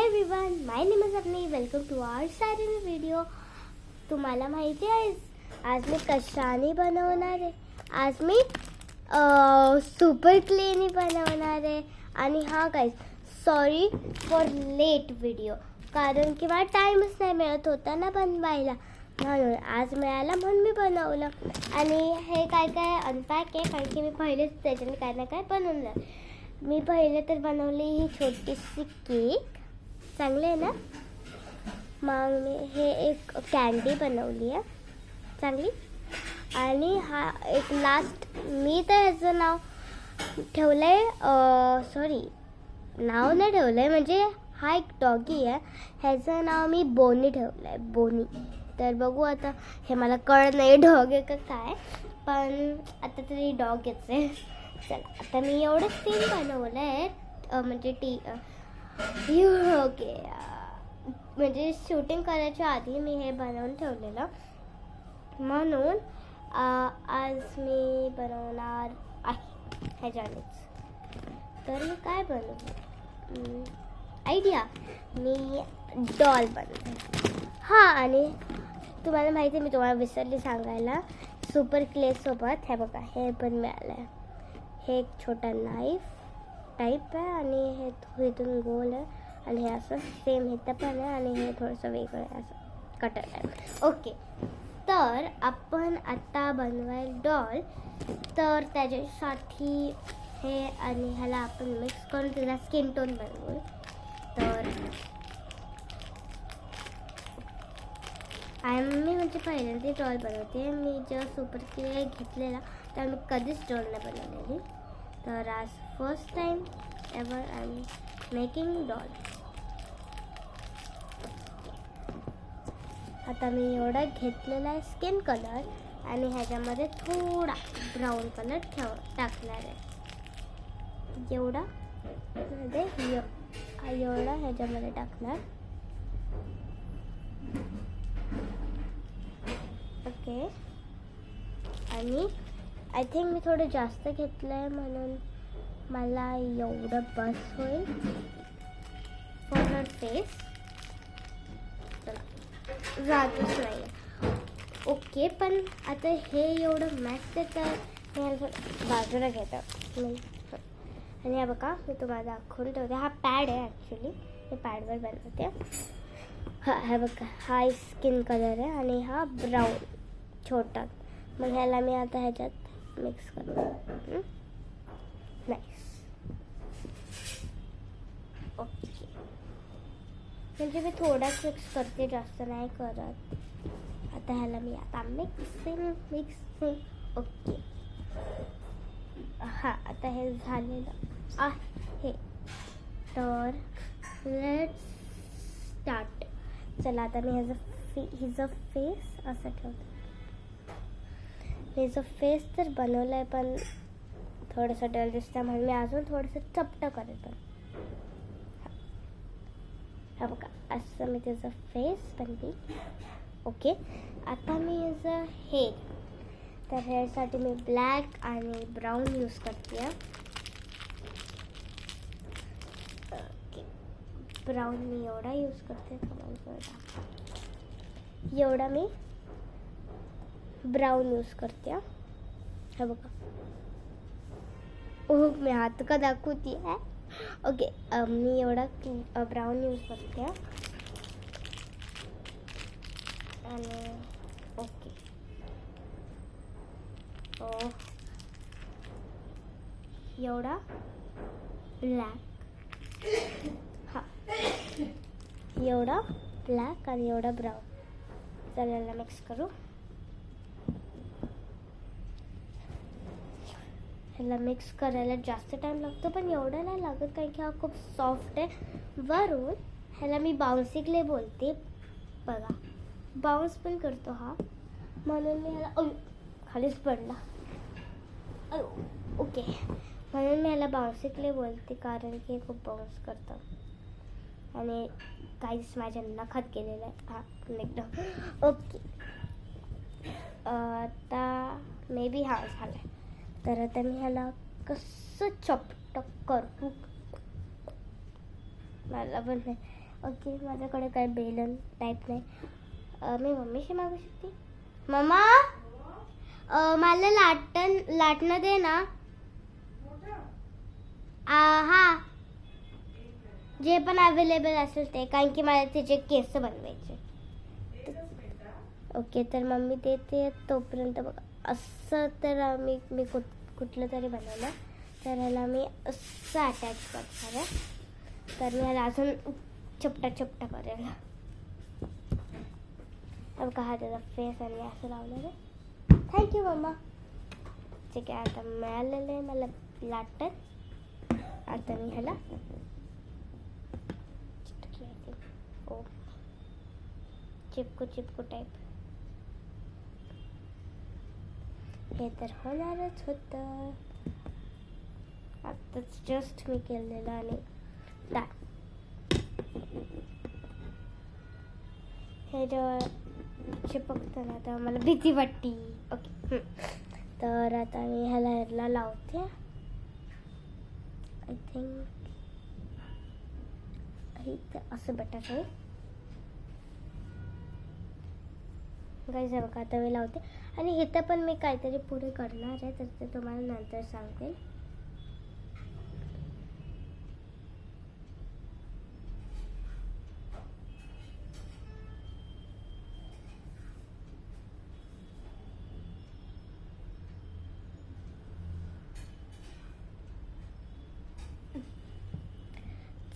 Everyone, my name is अपनी. Welcome to our siren video. तुम्हाला माहिती आहे आज मी कशाने बनवणार आहे? आज मी सुपर क्लेनी बनवणार आहे. आणि हा guys, sorry for late video, कारण की मला टाईमच नाही मिळत होता ना बनवायला, म्हणून आज मिळाला म्हणून मी बनवलं. आणि हे काय काय अनपॅक आहे, कारण की मी पहिलेच त्याच्याने काय ना काय बनवलं. मी पहिले तर बनवली ही छोटीशी केक, चांगले आहे ना. मग मी हे एक कॅन्डी बनवली आहे चांगली. आणि हा एक लास्ट, मी तर ह्याचं नाव ठेवलं आहे, सॉरी नाव नाही ठेवलं आहे, म्हणजे हा एक डॉगी आहे, ह्याचं नाव मी बोनी ठेवलं आहे, बोनी. तर बघू आता, हे मला कळत नाही डॉग आहे का काय, पण आता तरी डॉगच आहे. चला आता मी एवढं सीन बनवलं आहे, म्हणजे ओके, म्हणजे शूटिंग करायच्या आधी मी हे बनवून ठेवलेलं, म्हणून आज मी बनवणार आहे ह्याच्यानेच. तर मी काय बनवू, आयडिया, मी डॉल बनवते. हां, आणि तुम्हाला माहिती आहे, मी तुम्हाला विसरली सांगायला, सुपर क्लेसोबत हे बघा हे पण मिळालं आहे. हे एक छोटा नाईफ टाईप आहे, आणि हे इथून गोल आहे, आणि हे असं सेम इथं पण आहे, आणि हे थोडंसं वेगळं आहे असं कटर टाईप. ओके, तर आपण आता बनवायला डॉल. तर त्याच्यासाठी हे आणि ह्याला आपण मिक्स करून त्याला स्किन टोन बनवू. तर मी म्हणजे पहिल्यांदा डॉल बनवते. मी जेव्हा सुपर क्ले घेतलेला तर मी कधीच डॉल नाही बनवलेली, तर आज first time ever I am making doll. आता मी एवढा घेतलेला आहे स्किन कलर, आणि ह्याच्यामध्ये थोडा ब्राऊन कलर टाकणार आहे. एवढा एवढा ह्याच्यामध्ये टाकणार. ओके, आणि आय थिंक मी थोडं जास्त घेतलं आहे, म्हणून मला एवढं बस होईल फॉर हर फेस. राहतच नाही. ओके, पण आता हे एवढं मॅच तर मी बाजूला घेतं. आणि हा बघा, मी तुम्हाला दाखवून ठेवते. हा पॅड आहे ॲक्च्युली, मी पॅडवर बनवते. हा बघा, हा स्किन कलर आहे, आणि हा ब्राऊन छोटा. मग ह्याला मी आता ह्याच्यात मिक्स करतो. नाईस. ओके, म्हणजे मी थोडाच मिक्स करते, जास्त नाही करत. आता ह्याला मी आता मिक्सिंग. ओके, हां, आता हे झालेलं आहे. तर लेट्स स्टार्ट. चला आता मी हिचं फेस असं ठेवते. हिचं फेस तर बनवलं आहे, पण थोडंसं डल दिसतं, म्हणून मी अजून थोडंसं चपटं करेल. पण हा बघा, असं मी त्याचं फेस बनली. ओके, आता मी याचं हेअर, तर हेअरसाठी मी ब्लॅक आणि ब्राऊन यूज करते. ओके, ब्राऊन मी एवढा यूज करते, एवढा मी ब्राऊन यूज करते. हा बघा, ओह मी हात का दाखवते आहे. ओके, मी एवढा ब्राऊन यूज करते. आणि ओके, एवढा ब्लॅक, हां एवढा ब्लॅक आणि एवढा ब्राऊन. चला मिक्स करू. ह्याला मिक्स करायला जास्त टाईम लागतो, पण एवढा नाही लागत, कारण की हा खूप सॉफ्ट आहे. वरून ह्याला मी बाउन्सी क्ले बोलते, बघा बाउन्स पण करतो हा, म्हणून मी ह्याला खालीच पडला. ओके, म्हणून मी ह्याला बाउन्सी क्ले बोलते, कारण की हे खूप बाउन्स करतं. आणि काहीच माझ्या नखात गेलेलं आहे. हां एकदम ओके. आता मे बी हा झालं आहे. तर आता मी ह्याला कसं चपटक करू, मला पण नाही. ओके, माझ्याकडे काय बेलन टाईप नाही. मी मम्मीशी मागू शकते. मम्मा, मला लाटणं दे ना. हा, जे पण अवेलेबल असेल ते, कारण की मला त्याचे केस बनवायचे. ओके, तर मम्मी देते तोपर्यंत बघा. असं तर मी कुठलं तरी बनवलं, तर ह्याला मी असं अटॅच करणार आहे. तर मी ह्याला अजून चपटा करेल. बघा, हा त्याचा फेस आणि असं लावणार आहे. Thank you mama. ठीक आहे, आता मिळालेलं आहे मला लाटत. आता मी ह्याला चिपकू टाईप. हे तर होणारच होतं. आताच जस्ट मी केलेलं आणि हे जेव्हा चिपकतं ना तेव्हा मला भीती वाटते. ओके, तर आता मी ह्याला लावते. आय थिंक इथं असं बटन आहे. गाईज हे बघा, आता मी लावते. आणि इथं पण मी काहीतरी पुढे करणार आहे, तर ते तुम्हाला नंतर सांगते.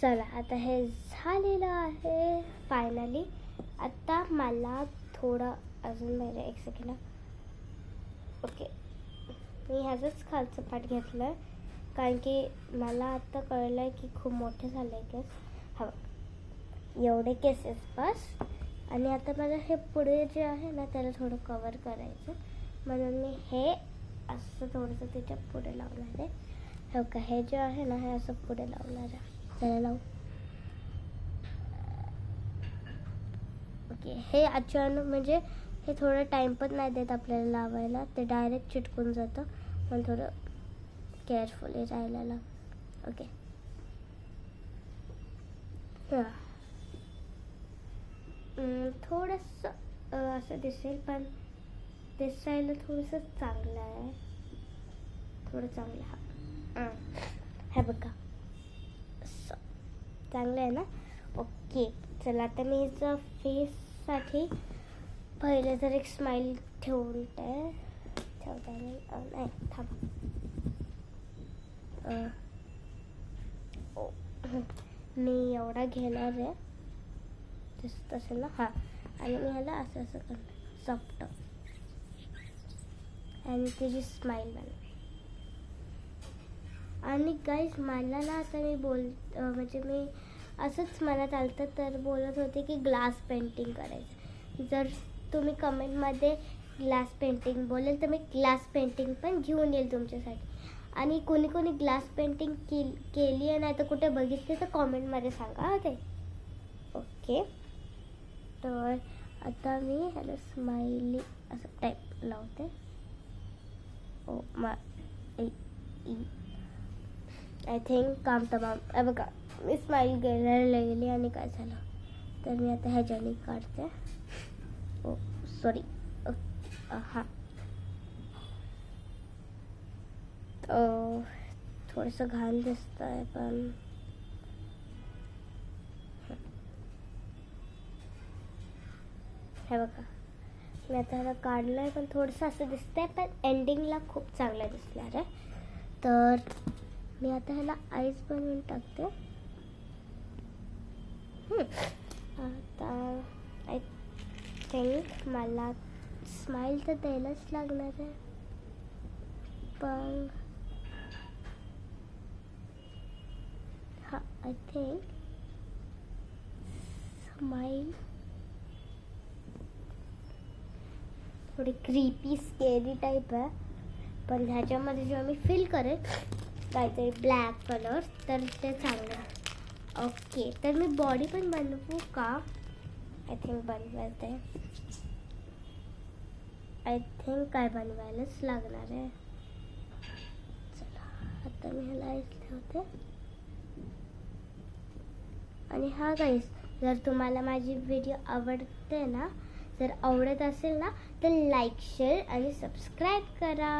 चला, आता हे झालेलं आहे फायनली. आता मला थोडं अजून म्हणजे एक सेकंड. ओके, मी ह्याचंच खालचं पाठ घेतलं आहे, कारण की मला आता कळलं आहे की खूप मोठे झाले केस. हवं एवढे केसेस बस. आणि आता मला हे पुढे जे आहे ना त्याला थोडं कवर करायचं, म्हणून मी हे असं थोडंसं त्याच्या पुढे लावणार आहे. हो का, हे जे आहे ना हे असं पुढे लावणार आहे. चला लावू. ओके, हे अचानक म्हणजे हे थोडं टाईम पण नाही देत आपल्याला लावायला, ते डायरेक्ट चिटकून जातं. पण थोडं केअरफुली राहायला लागतं. ओके, थोडंसं असं दिसेल, पण दिसायला थोडंसं चांगलं आहे. थोडं चांगलं. हे बघा, असं चांगलं आहे ना. ओके, चला आता मी हिचं फेससाठी पहिले तर एक स्माइल ठेवता नाही, थांबा. मी एवढा घेणार आहे दिसत असेल ना. हां, आणि मी ह्याला असं करणार सॉफ्ट, आणि त्याची स्माइल बनवली. आणि गाईज मला ना आता मी म्हणजे मी असंच मनात आलं तर बोलत होते की ग्लास पेंटिंग करायचं. जर तुम्ही कमेंटमध्ये ग्लास पेंटिंग बोलेल तर मी ग्लास पेंटिंग पण घेऊन येईल तुमच्यासाठी. आणि कोणी ग्लास पेंटिंग केली आहे नाही तर कुठे बघितली तर कॉमेंटमध्ये सांगा ते. ओके, तर आता मी ह्याला स्माइली असं टाईप लावते. आय थिंक काम तमाम. बघा, मी स्माइल गेली आणि काय झालं तर मी आता ह्याच्याने काढते. सॉरी. हां, थोडंसं घाण दिसतं आहे, पण हे बघा मी आता ह्याला काढलं आहे, पण थोडंसं असं दिसतं आहे, पण एंडिंगला खूप चांगलं दिसणार आहे. तर मी आता ह्याला आईज बनवून टाकते. आता आय थिंक मला स्माइल तर द्यायलाच लागणार आहे, पण हां, आय थिंक स्माइल थोडी क्रीपी स्केरी टाईप आहे, पण ह्याच्यामध्ये जेव्हा मी फिल करेन काहीतरी ब्लॅक कलर तर ते चांगलं आहे. ओके, तर मी बॉडी पण बनवू का? आय थिंक बनवायचं आहे. आय थिंक काय बनवायलाच लागणार आहे. चला, आता मी ह्याला ठेवते. आणि हा गाईस, जर तुम्हाला माझी व्हिडिओ आवडते ना, जर आवडत असेल ना, तर लाईक, शेअर आणि सबस्क्राईब करा.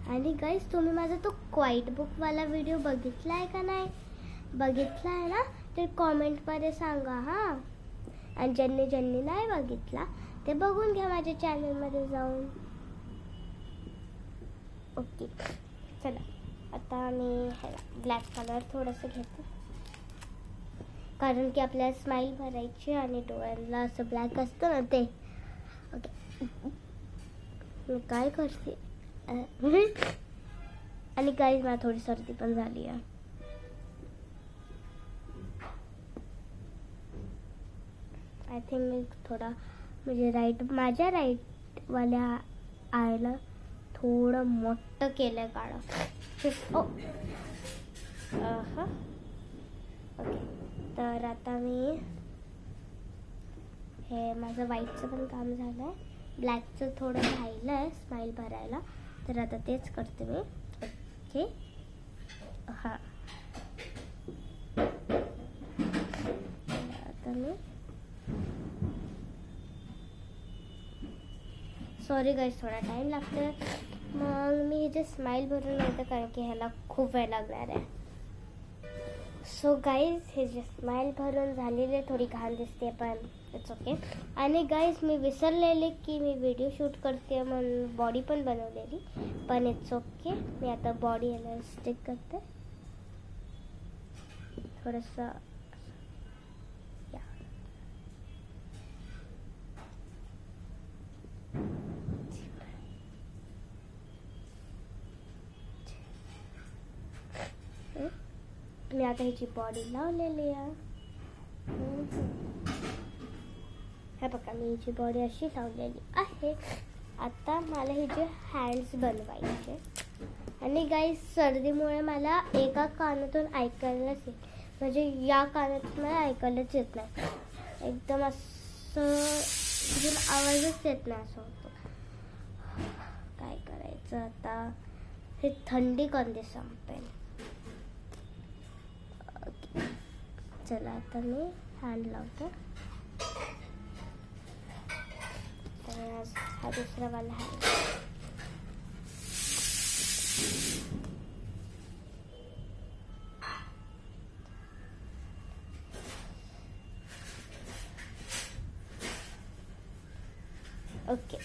आणि गाईज, तुम्ही माझा तो क्वाईट बुकवाला व्हिडिओ बघितला आहे का नाही? बघितला आहे ना, तर कॉमेंटमध्ये सांगा हां. आणि ज्यांनी नाही बघितला ते बघून घ्या माझ्या चॅनलमध्ये जाऊन. ओके, चला आता मी ह्याला ब्लॅक कलर थोडंसं घेते, कारण की आपल्याला स्माईल भरायची आणि डोळ्यांना असं ब्लॅक असतं ना ते. ओके, मी काय करते आणि गाईज, मला थोडी सर्दी पण झाली आहे. आय थिंक मी थोडा म्हणजे माझ्या राईटवाल्या आयला थोडं मोठं केलं काढा. ओके, तर आता मी हे माझं व्हाईटचं पण काम झालं आहे, ब्लॅकचं थोडं राहिलं आहे स्माईल भरायला, तर आता तेच करते मी. ओके, हां, आता मी सॉरी गाईज, थोडा टाईम लागतो. मग मी हे जे स्माईल भरून नव्हतं, कारण की ह्याला खूप वेळ लागणार आहे. सो गाईज, हे जे स्माईल भरून झालेले थोडी घाण दिसते, पण इट्स ओके. आणि गाईज, मी विसरलेले की मी व्हिडिओ शूट करते म्हणून बॉडी पण बनवलेली, पण इट्स ओके. मी आता बॉडी याला स्टिक करते थोडंसं. मी आता ह्याची बॉडी लावलेली आहे. हे बघा, मी ह्याची बॉडी अशी लावलेली आहे. आता मला हे जे हँड्स बनवायचे. आणि गाईज, सर्दीमुळे मला एका कानातून ऐकायलाच येत, म्हणजे या कानातून मला ऐकायलाच येत नाही, एकदम असं आवाजच येत नाही असं होतं. काय करायचं आता? हे थंडी कधी संपेल? चला आता मी हँड लावतो. हा दुसरा वाला हँड. ओके,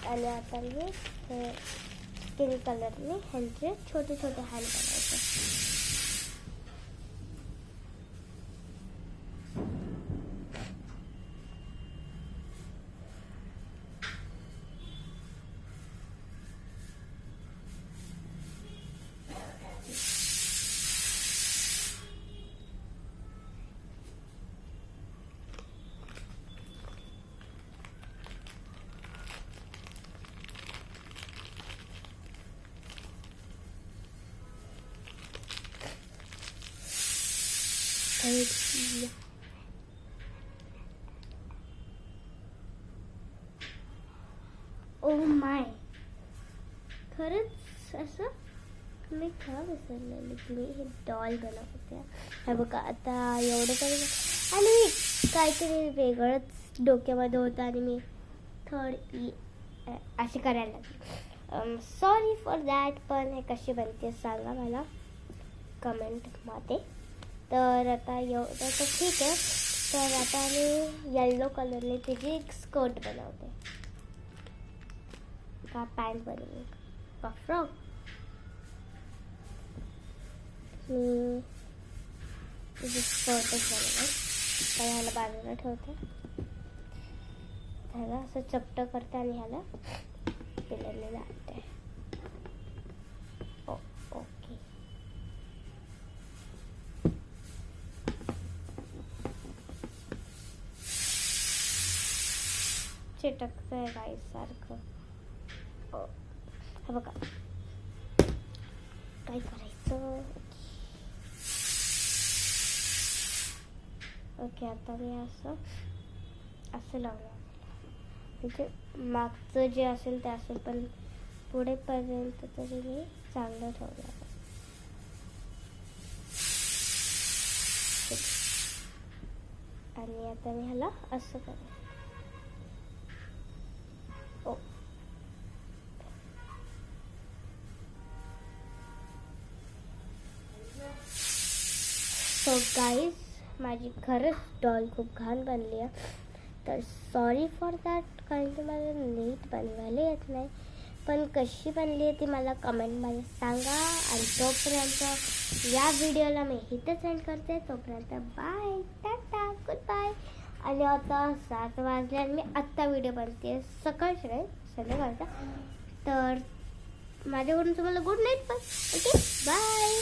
आणि आता मी हे स्किन कलरने ह्यांचे छोटे छोटे हँड बनायचे. ओ माय, खरंच असं मी का विसरलेली की मी हे डॉल बनवते. हे बघा, आता एवढं तरी आणि काहीतरी वेगळंच डोक्यामध्ये होतं आणि मी थोडी अशी करायला लागली. Sorry for that. पण हे कशी बनते सांगा मला कमेंटमध्ये. तर आता एवढं तर ठीक आहे. तर आता मी येल्लो कलरने तिची एक स्कर्ट बनवते, का पॅन्ट बनवते, का फ्रॉक. मी तिची स्कर्टच बनवते. तर ह्याला बाजूला ठेवते, ह्याला असं चपटं करते आणि ह्याला पिलरने लावते. ओके, चिटकतंय गाईस सारखं. हे बघा, काय करायचं. ओके, आता मी असं लावणार, म्हणजे मागचं जे असेल ते असेल, पण पुढेपर्यंत तरी मी चांगलं ठेवलं आहे. आणि आता मी ह्याला असं करेन. ओ सो गाईज, माझी खरंच डॉल खूप घाण बनली आहे, तर सॉरी फॉर दॅट. कारण की मला नीट बनवायला येत नाही, पण कशी बनली आहे ती मला कमेंटमध्ये सांगा. आणि तोपर्यंत या व्हिडिओला मी इथं सेंड करते. तोपर्यंत बाय, टाटा, गुड बाय. आणि आता 7 वाजले आणि मी आत्ता व्हिडिओ बनते, सकाळची नाही, संध्याकाळचा. तर माझ्याकडून तुम्हाला गुड नाईट पण. Okay, bye.